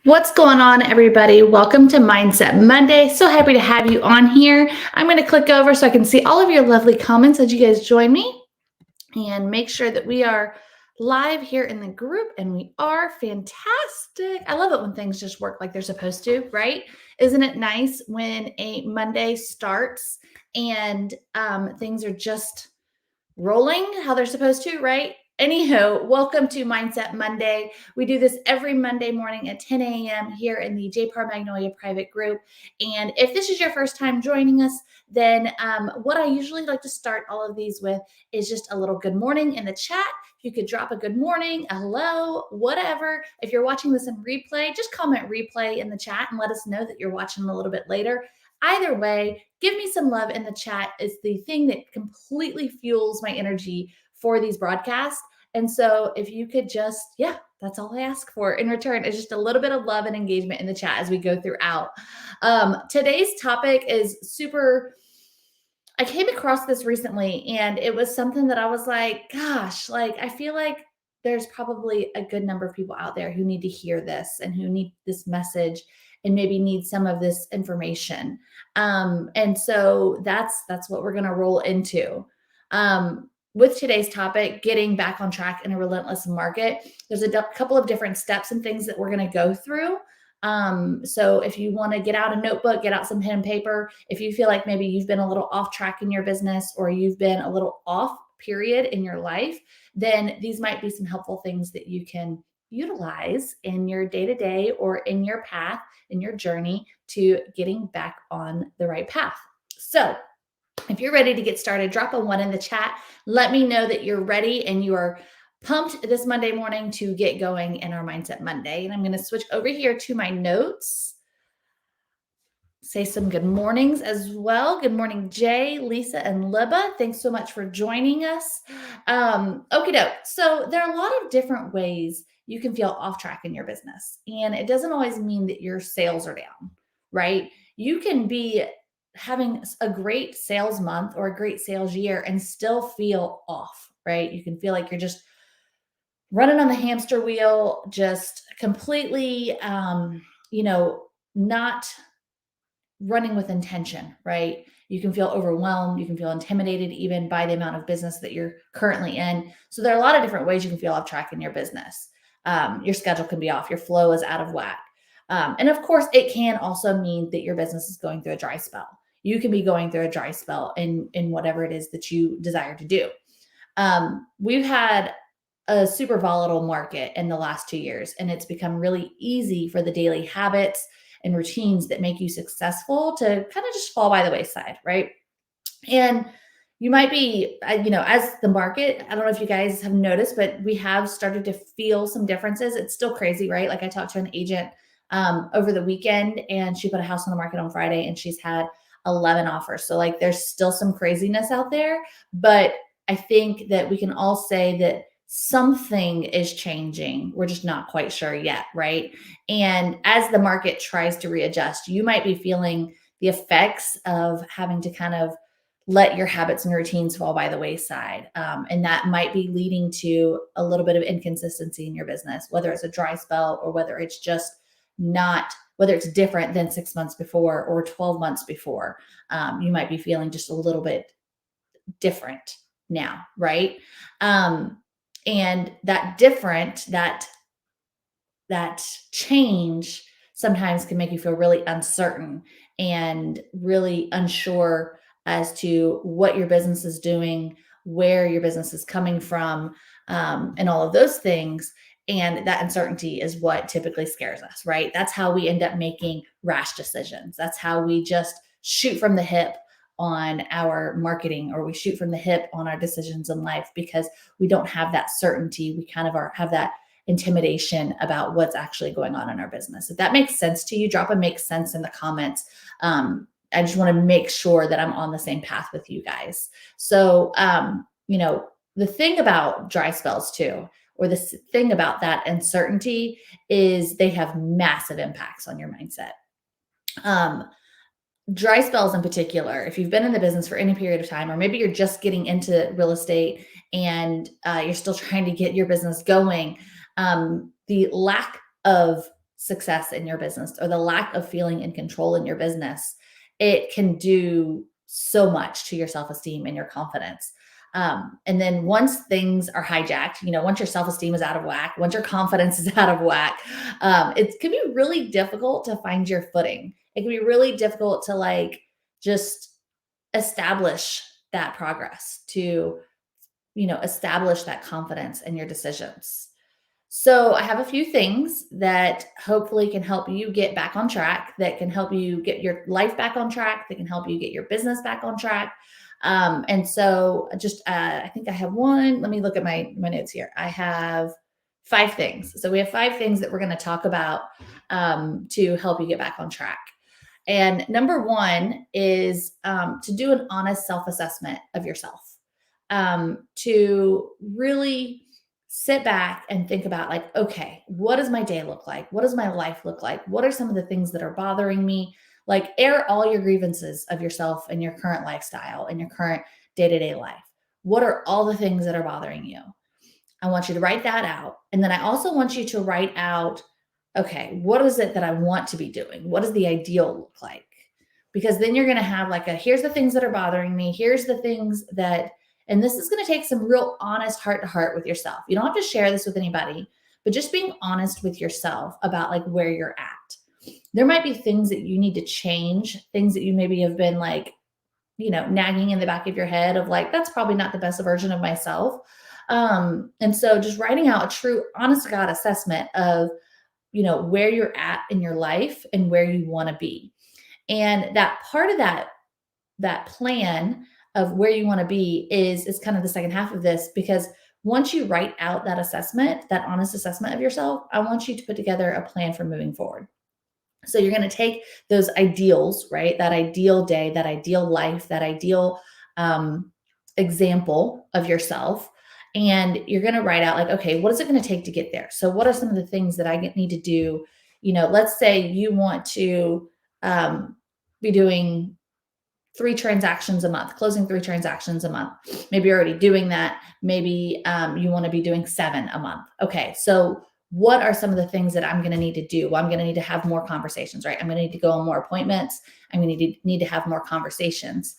What's going on, everybody? Welcome to Mindset Monday. So happy to have you on here. I'm going to click over so I can see all of your lovely comments as you guys join me and make sure that we are live here in the group, and we are fantastic. I love it when things just work like they're supposed to, right? Isn't it nice when a Monday starts and things are just rolling how they're supposed to, right? Anyhow, welcome to Mindset Monday. We do this every Monday morning at 10 a.m. here in the JPAR Magnolia private group. And if this is your first time joining us, then what I usually like to start all of these with is just a little good morning in the chat. If you could drop a good morning, a hello, whatever. If you're watching this in replay, just comment replay in the chat and let us know that you're watching a little bit later. Either way, give me some love in the chat. Is the thing that completely fuels my energy for these broadcasts. And so if you could just, that's all I ask for in return is just a little bit of love and engagement in the chat as we go throughout. Today's topic is super, I came across this recently and it was something that I was like, gosh, like I feel like there's probably a good number of people out there who need to hear this and who need this message and maybe need some of this information. And so that's what we're going to roll into. With today's topic, getting back on track in a relentless market, there's a couple of different steps and things that we're going to go through. So if you want to get out a notebook, get out some pen and paper. If you feel like maybe you've been a little off track in your business or you've been a little off period in your life, then these might be some helpful things that you can utilize in your day-to-day or in your path, in your journey to getting back on the right path. So if you're ready to get started, drop a 1 in the chat. Let me know that you're ready and you are pumped this Monday morning to get going in our Mindset Monday. And I'm going to switch over here to my notes. Say some good mornings as well. Good morning, Jay, Lisa, and Libba. Thanks so much for joining us. Okie doke. So there are a lot of different ways you can feel off track in your business. And it doesn't always mean that your sales are down, right? You can be having a great sales month or a great sales year and still feel off, right? You can feel like you're just running on the hamster wheel, just completely, not running with intention, right? You can feel overwhelmed. You can feel intimidated even by the amount of business that you're currently in. So there are a lot of different ways you can feel off track in your business. Your schedule can be off. Your flow is out of whack. And of course, it can also mean that your business is going through a dry spell. You can be going through a dry spell in whatever it is that you desire to do. We've had a super volatile market in the last 2 years, and it's become really easy for the daily habits and routines that make you successful to kind of just fall by the wayside, right? And you might be, as the market, I don't know if you guys have noticed, but we have started to feel some differences. It's still crazy, right? Like I talked to an agent over the weekend and she put a house on the market on Friday and she's had 11 offers. So like there's still some craziness out there, but I think that we can all say that something is changing. We're just not quite sure yet, right? And as the market tries to readjust, you might be feeling the effects of having to kind of let your habits and routines fall by the wayside. And that might be leading to a little bit of inconsistency in your business, whether it's a dry spell or whether it's just not, whether it's different than 6 months before or 12 months before. You might be feeling just a little bit different now, right? And that change sometimes can make you feel really uncertain and really unsure as to what your business is doing, where your business is coming from, and all of those things. And that uncertainty is what typically scares us, right? That's how we end up making rash decisions. That's how we just shoot from the hip on our marketing, or we shoot from the hip on our decisions in life because we don't have that certainty. We kind of have that intimidation about what's actually going on in our business. If that makes sense to you, drop a makes sense in the comments. I just want to make sure that I'm on the same path with you guys. So, the thing about dry spells too, or the thing about that uncertainty is they have massive impacts on your mindset. Dry spells in particular, if you've been in the business for any period of time, or maybe you're just getting into real estate and you're still trying to get your business going, the lack of success in your business or the lack of feeling in control in your business, it can do so much to your self-esteem and your confidence. And then once things are hijacked, once your self-esteem is out of whack, once your confidence is out of whack, it can be really difficult to find your footing. It can be really difficult to just establish that progress, to establish that confidence in your decisions. So I have a few things that hopefully can help you get back on track, that can help you get your life back on track, that can help you get your business back on track. And so I think I have one. Let me look at my notes here. I have 5 things. So we have 5 things that we're going to talk about to help you get back on track. And number 1 is to do an honest self-assessment of yourself, to really sit back and think about okay, what does my day look like? What does my life look like? What are some of the things that are bothering me? Air all your grievances of yourself and your current lifestyle and your current day-to-day life. What are all the things that are bothering you? I want you to write that out. And then I also want you to write out, okay, what is it that I want to be doing? What does the ideal look like? Because then you're going to have here's the things that are bothering me. Here's the things that, and this is going to take some real honest heart to heart with yourself. You don't have to share this with anybody, but just being honest with yourself about where you're at. There might be things that you need to change, things that you maybe have been nagging in the back of your head of that's probably not the best version of myself. And so just writing out a true honest to God assessment of, where you're at in your life and where you want to be. And that part of that plan of where you want to be is kind of the second half of this, because once you write out that assessment, that honest assessment of yourself, I want you to put together a plan for moving forward. So you're going to take those ideals, right? That ideal day, that ideal life, that ideal example of yourself. And you're going to write out okay, what is it going to take to get there? So what are some of the things that I need to do? Let's say you want to be doing 3 transactions a month, closing 3 transactions a month. Maybe you're already doing that. Maybe you want to be doing 7 a month. Okay, so what are some of the things that I'm going to need to do? Well, I'm going to need to have more conversations, right? I'm going to need to go on more appointments. I'm going to need to have more conversations.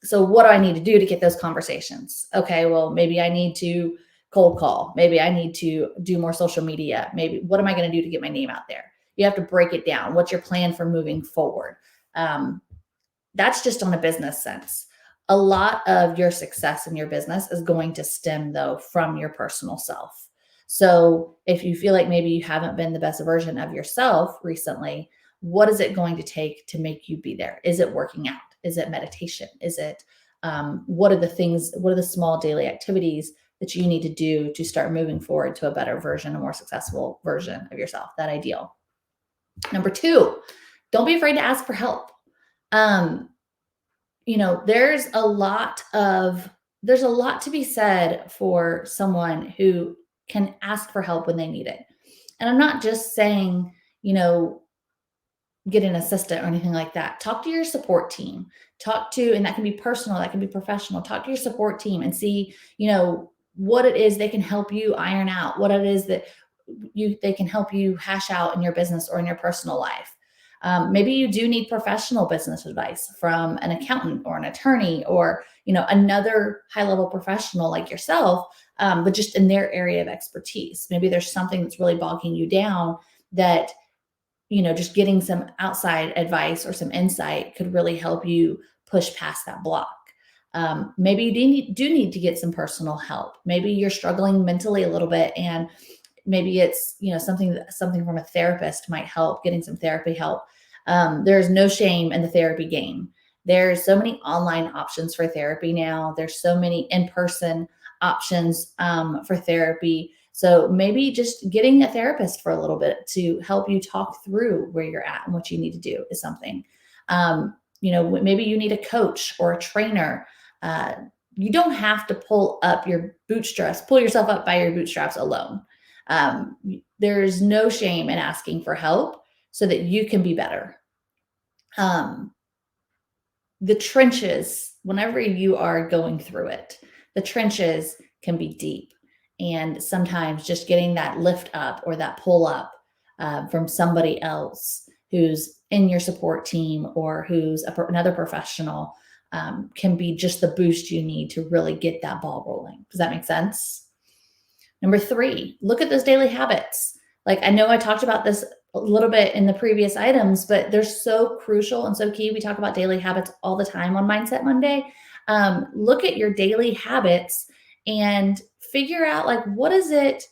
So what do I need to do to get those conversations? Okay, well, maybe I need to cold call. Maybe I need to do more social media. Maybe what am I going to do to get my name out there? You have to break it down. What's your plan for moving forward? That's just on a business sense. A lot of your success in your business is going to stem, though, from your personal self. So if you feel like maybe you haven't been the best version of yourself recently, what is it going to take to make you be there? Is it working out? Is it meditation? Is it what are the small daily activities that you need to do to start moving forward to a better version, a more successful version of yourself, that ideal? Number 2, don't be afraid to ask for help. There's a lot to be said for someone who can ask for help when they need it. And I'm not just saying, get an assistant or anything like that. Talk to your support team. And that can be personal, that can be professional. Talk to your support team and see, what it is they can help you iron out, what it is that they can help you hash out in your business or in your personal life. Maybe you do need professional business advice from an accountant or an attorney or, another high-level professional like yourself, but just in their area of expertise. Maybe there's something that's really bogging you down that, just getting some outside advice or some insight could really help you push past that block. Maybe you do need to get some personal help. Maybe you're struggling mentally a little bit, and maybe it's, something from a therapist might help, getting some therapy help. There's no shame in the therapy game. There's so many online options for therapy now. There's so many in-person options for therapy. So maybe just getting a therapist for a little bit to help you talk through where you're at and what you need to do is something. Maybe you need a coach or a trainer. You don't have to pull yourself up by your bootstraps alone. There's no shame in asking for help so that you can be better. The trenches, whenever you are going through it, the trenches can be deep. And sometimes just getting that lift up or that pull up from somebody else who's in your support team or who's another professional can be just the boost you need to really get that ball rolling. Does that make sense? Number 3, look at those daily habits. Like, I know I talked about this a little bit in the previous items, but they're so crucial and so key. We talk about daily habits all the time on Mindset Monday. Look at your daily habits and figure out, like, what is it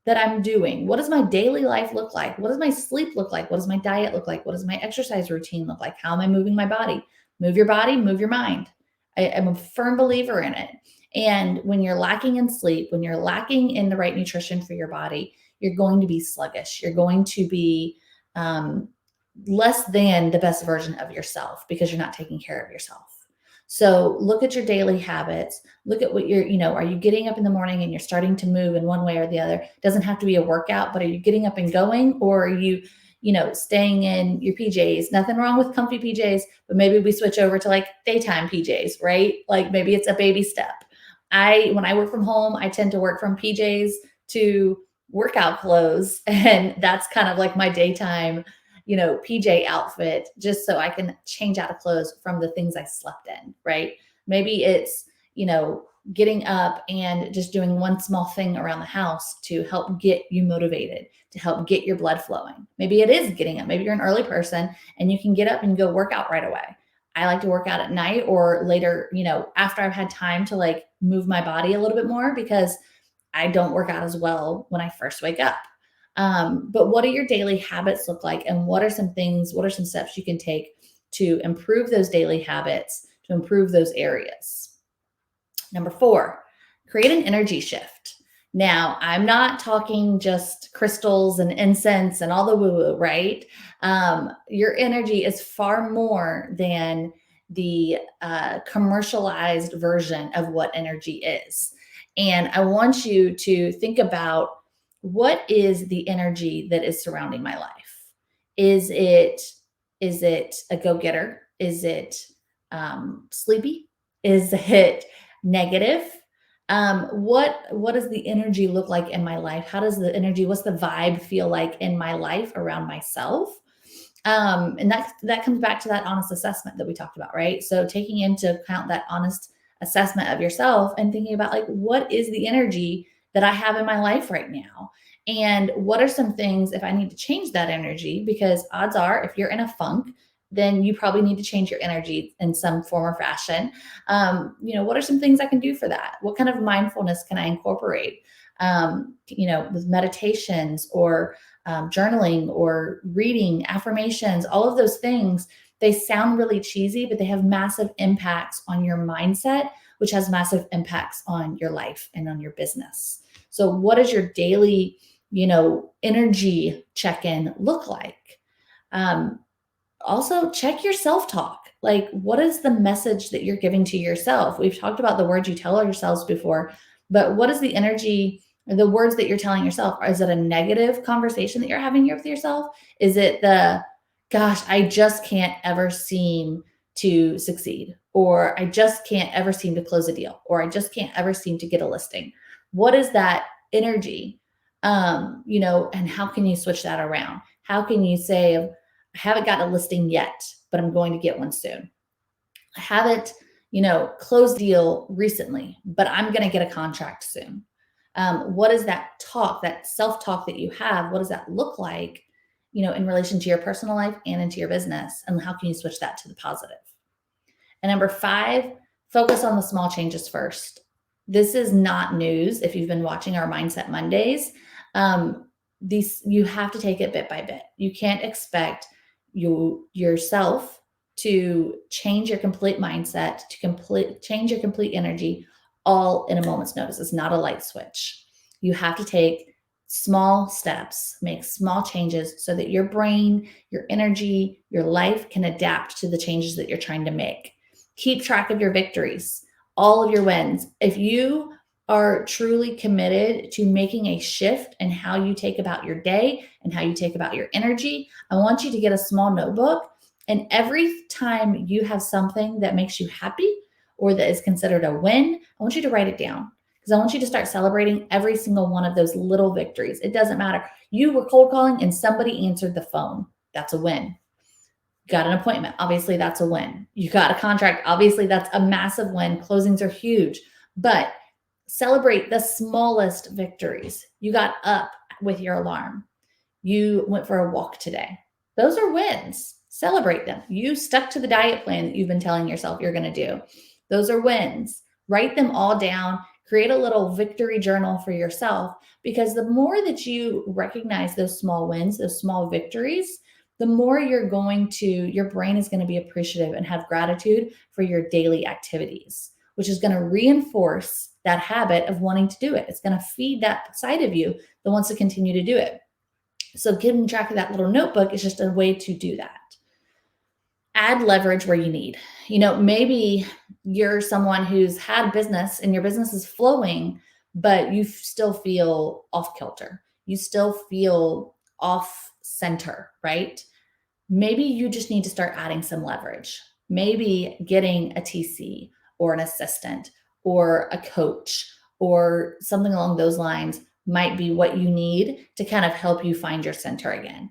that I'm doing? What does my daily life look like? What does my sleep look like? What does my diet look like? What does my exercise routine look like? How am I moving my body? Move your body, move your mind. I am a firm believer in it. And when you're lacking in sleep, when you're lacking in the right nutrition for your body, you're going to be sluggish. You're going to be less than the best version of yourself because you're not taking care of yourself. So look at your daily habits. Look at what are you getting up in the morning and you're starting to move in one way or the other? It doesn't have to be a workout, but are you getting up and going, or are you, staying in your PJs? Nothing wrong with comfy PJs, but maybe we switch over to like daytime PJs, right? Like maybe it's a baby step. When I work from home, I tend to work from PJs to workout clothes. And that's kind of like my daytime, PJ outfit, just so I can change out of clothes from the things I slept in, right? Maybe it's, getting up and just doing one small thing around the house to help get you motivated, to help get your blood flowing. Maybe it is getting up. Maybe you're an early person and you can get up and go work out right away. I like to work out at night or later, after I've had time to like move my body a little bit more, because I don't work out as well when I first wake up. But what do your daily habits look like? And what are some steps you can take to improve those daily habits, to improve those areas? Number 4, create an energy shift. Now, I'm not talking just crystals and incense and all the woo-woo, right? Your energy is far more than the commercialized version of what energy is. And I want you to think about, what is the energy that is surrounding my life? Is it a go-getter? Is it sleepy? Is it negative? What does the energy look like in my life? What's the vibe feel like in my life around myself? And that comes back to that honest assessment that we talked about, right? So taking into account that honest assessment of yourself and thinking about, like, what is the energy that I have in my life right now? And what are some things, if I need to change that energy, because odds are if you're in a funk, then you probably need to change your energy in some form or fashion. What are some things I can do for that? What kind of mindfulness can I incorporate? With meditations or journaling or reading, affirmations, all of those things, they sound really cheesy, but they have massive impacts on your mindset, which has massive impacts on your life and on your business. So what does your daily, energy check-in look like? Also, check your self-talk. Like, what is the message that you're giving to yourself? We've talked about the words you tell yourselves before, but what is the energy, the words that you're telling yourself? Is it a negative conversation that you're having with yourself? Is it gosh, I just can't ever seem to succeed, or I just can't ever seem to close a deal, or I just can't ever seem to get a listing? What is that energy? And how can you switch that around? How can you say, I haven't gotten a listing yet, but I'm going to get one soon. I haven't, closed deal recently, but I'm going to get a contract soon. What is that talk, that self-talk that you have? What does that look like, in relation to your personal life and into your business? And how can you switch that to the positive? And number 5, focus on the small changes first. This is not news. If you've been watching our Mindset Mondays, you have to take it bit by bit. You can't expect yourself to change your complete mindset, to change your complete energy all in a moment's notice. It's not a light switch. You have to take small steps, make small changes so that your brain, your energy, your life can adapt to the changes that you're trying to make. Keep track of your victories, all of your wins. If you are truly committed to making a shift in how you take about your day and how you take about your energy, I want you to get a small notebook, and every time you have something that makes you happy or that is considered a win, I want you to write it down, because I want you to start celebrating every single one of those little victories. It doesn't matter. You were cold calling and somebody answered the phone. That's a win. Got an appointment. Obviously, that's a win. You got a contract. Obviously, that's a massive win. Closings are huge, but celebrate the smallest victories. You got up with your alarm. You went for a walk today. Those are wins. Celebrate them. You stuck to the diet plan that you've been telling yourself you're going to do. Those are wins. Write them all down. Create a little victory journal for yourself, because the more that you recognize those small wins, those small victories, the more your brain is going to be appreciative and have gratitude for your daily activities, which is going to reinforce that habit of wanting to do it. It's going to feed that side of you that wants to continue to do it. So keeping track of that little notebook is just a way to do that. Add leverage where you need. Maybe you're someone who's had business and your business is flowing, but you still feel off kilter. You still feel off center, right? Maybe you just need to start adding some leverage. Maybe getting a TC or an assistant or a coach or something along those lines might be what you need to kind of help you find your center again.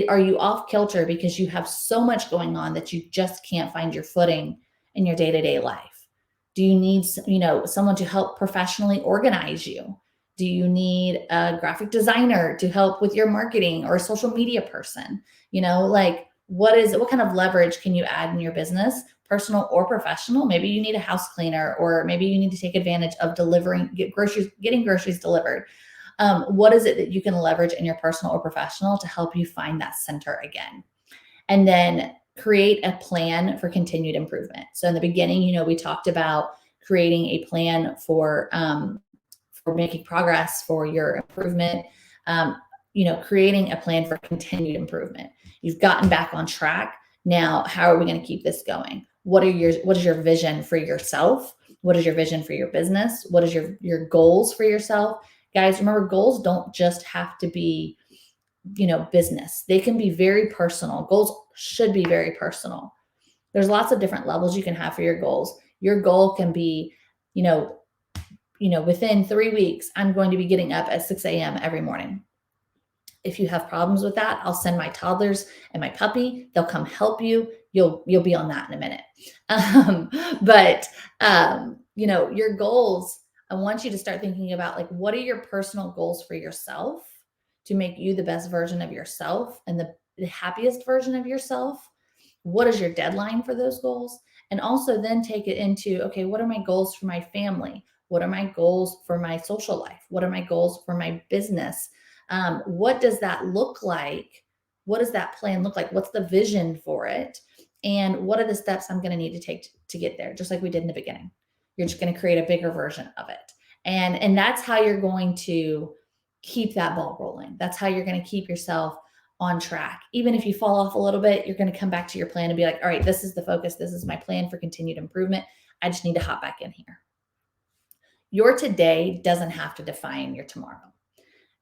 Are you off kilter because you have so much going on that you just can't find your footing in your day-to-day life? Do you need, someone to help professionally organize you? Do you need a graphic designer to help with your marketing, or a social media person? What kind of leverage can you add in your business, personal or professional? Maybe you need a house cleaner, or maybe you need to take advantage of getting groceries delivered. What is it that you can leverage in your personal or professional to help you find that center again? And then create a plan for continued improvement. So in the beginning, we talked about creating a plan for making progress, for your improvement, creating a plan for continued improvement. You've gotten back on track. Now, how are we going to keep this going? What is your vision for yourself? What is your vision for your business? What is your goals for yourself? Guys, remember, goals don't just have to be, business. They can be very personal. Goals should be very personal. There's lots of different levels you can have for your goals. Your goal can be, within 3 weeks, I'm going to be getting up at 6 a.m. every morning. If you have problems with that, I'll send my toddlers and my puppy. They'll come help you. You'll be on that in a minute. Your goals, I want you to start thinking about, what are your personal goals for yourself to make you the best version of yourself and the happiest version of yourself? What is your deadline for those goals? And also then take it into, okay, what are my goals for my family? What are my goals for my social life? What are my goals for my business? What does that look like? What does that plan look like? What's the vision for it? And what are the steps I'm going to need to take to get there? Just like we did in the beginning. You're just going to create a bigger version of it. And that's how you're going to keep that ball rolling. That's how you're going to keep yourself on track. Even if you fall off a little bit, you're going to come back to your plan and be like, all right, this is the focus. This is my plan for continued improvement. I just need to hop back in here. Your today doesn't have to define your tomorrow.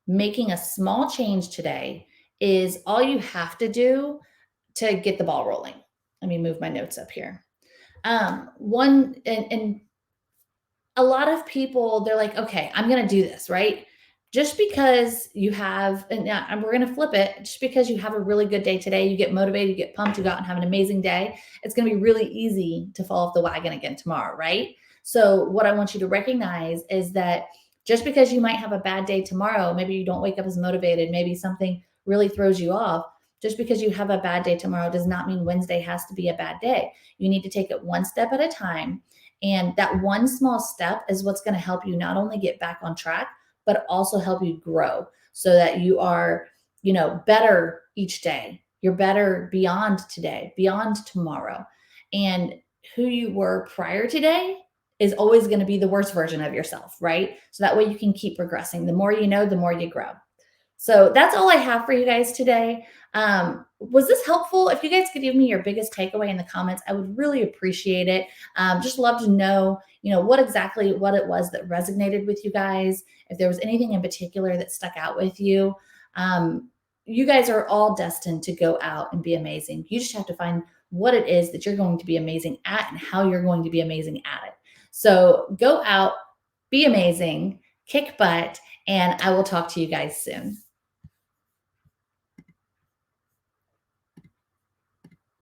Making a small change today is all you have to do to get the ball rolling. Let me move my notes up here. And a lot of people, they're like, okay, I'm going to do this, right? Just because you have, and we're going to flip it, just because you have a really good day today, you get motivated, you get pumped, you go out and have an amazing day, it's going to be really easy to fall off the wagon again tomorrow, right? So what I want you to recognize is that just because you might have a bad day tomorrow, maybe you don't wake up as motivated, maybe something really throws you off, just because you have a bad day tomorrow does not mean Wednesday has to be a bad day. You need to take it one step at a time. And that one small step is what's going to help you not only get back on track, but also help you grow so that you are, better each day. You're better beyond today, beyond tomorrow. And who you were prior today is always going to be the worst version of yourself, right? So that way you can keep progressing. The more you know, the more you grow. So that's all I have for you guys today. Was this helpful? If you guys could give me your biggest takeaway in the comments, I would really appreciate it. Just love to know, what it was that resonated with you guys. If there was anything in particular that stuck out with you. You guys are all destined to go out and be amazing. You just have to find what it is that you're going to be amazing at and how you're going to be amazing at it. So go out, be amazing, kick butt, and I will talk to you guys soon.